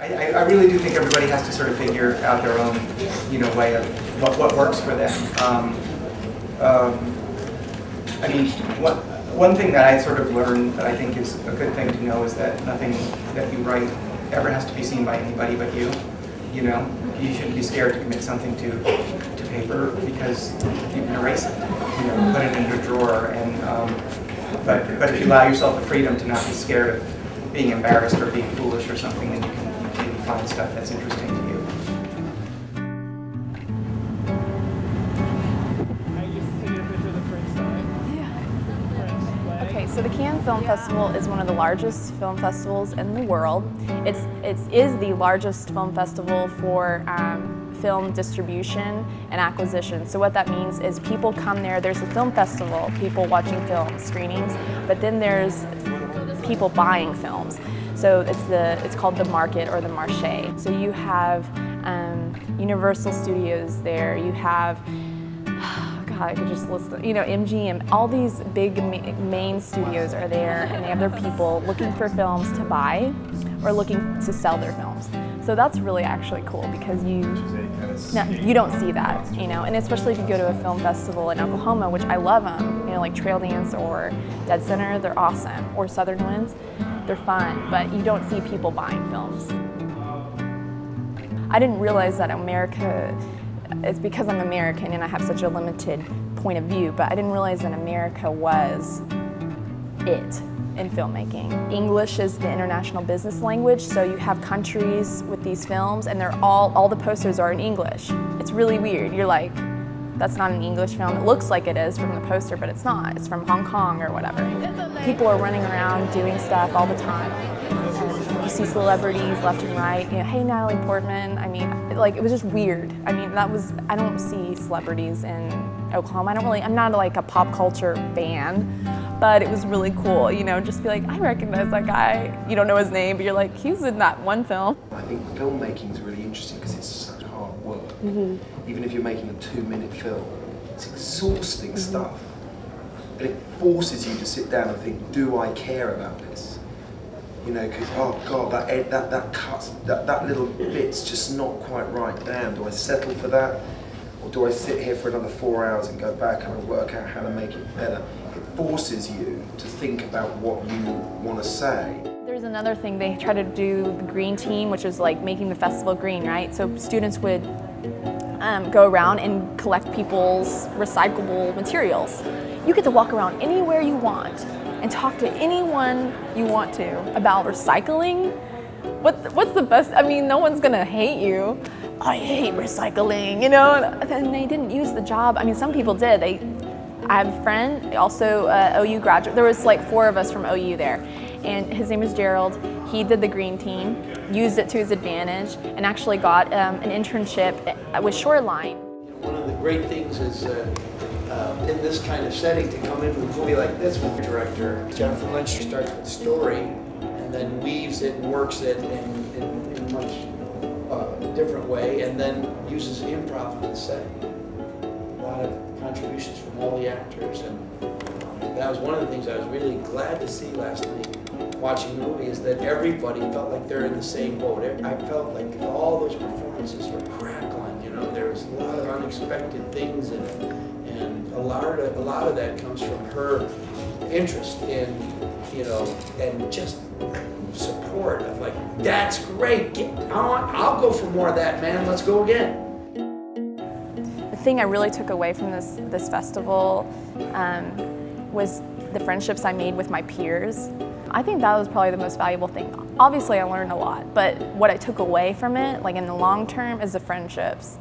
I really do think everybody has to sort of figure out their own, way of what works for them. I mean, one thing that I sort of learned that I think is a good thing to know is that nothing that you write ever has to be seen by anybody but you. You shouldn't be scared to commit something to paper because you can erase it. Put it into a drawer. And but if you allow yourself the freedom to not be scared of being embarrassed or being foolish or something, then you can maybe find stuff that's interesting to you. So the Cannes Film Festival is one of the largest film festivals in the world. It is the largest film festival for film distribution and acquisition. So what that means is people come there, there's a film festival, people watching film screenings, but then there's people buying films. So it's called the market or the marché. So you have Universal Studios there, you have I could just list, MGM, all these big main studios are there, and they have their people looking for films to buy or looking to sell their films. So that's really actually cool because you don't see that, and especially if you go to a film festival in Oklahoma, which I love them, like Trail Dance or Dead Center, they're awesome, or Southern Winds, they're fun, but you don't see people buying films. I didn't realize that America, it's because I'm American and I have such a limited point of view, but I didn't realize that America was it in filmmaking. English is the international business language, so you have countries with these films and they're all the posters are in English. It's really weird. You're like, that's not an English film. It looks like it is from the poster, but it's not. It's from Hong Kong or whatever. People are running around doing stuff all the time. You see celebrities left and right, hey Natalie Portman, it was just weird. I don't see celebrities in Oklahoma. I'm not like a pop culture fan, but it was really cool, just be like, I recognize that guy. You don't know his name, but you're like, he's in that one film. I think filmmaking is really interesting because it's such hard work. Even if you're making a 2-minute film, it's exhausting stuff. And it forces you to sit down and think, do I care about this? Because, oh God, that cuts, that little bit's just not quite right. Damn, do I settle for that? Or do I sit here for another 4 hours and go back and work out how to make it better? It forces you to think about what you want to say. There's another thing, they try to do the green team, which is like making the festival green, right? So students would go around and collect people's recyclable materials. You get to walk around anywhere you want and talk to anyone you want to about recycling. What's the best? No one's gonna hate you. I hate recycling, And they didn't use the job. Some people did. I have a friend, also OU graduate. There was like 4 of us from OU there, and his name is Gerald. He did the green team, used it to his advantage, and actually got an internship with Shoreline. One of the great things is in this kind of setting to come in with a movie like this with the director. Jennifer Lynch starts with story and then weaves it and works it in a much different way, and then uses improv on the set. A lot of contributions from all the actors, and that was one of the things I was really glad to see last night watching the movie, is that everybody felt like they're in the same boat. I felt like all those performances were crackling, there was a lot of unexpected things in it. And a lot of that comes from her interest in, and just support of like, that's great, I'll go for more of that, man, let's go again. The thing I really took away from this festival was the friendships I made with my peers. I think that was probably the most valuable thing. Obviously I learned a lot, but what I took away from it, like in the long term, is the friendships.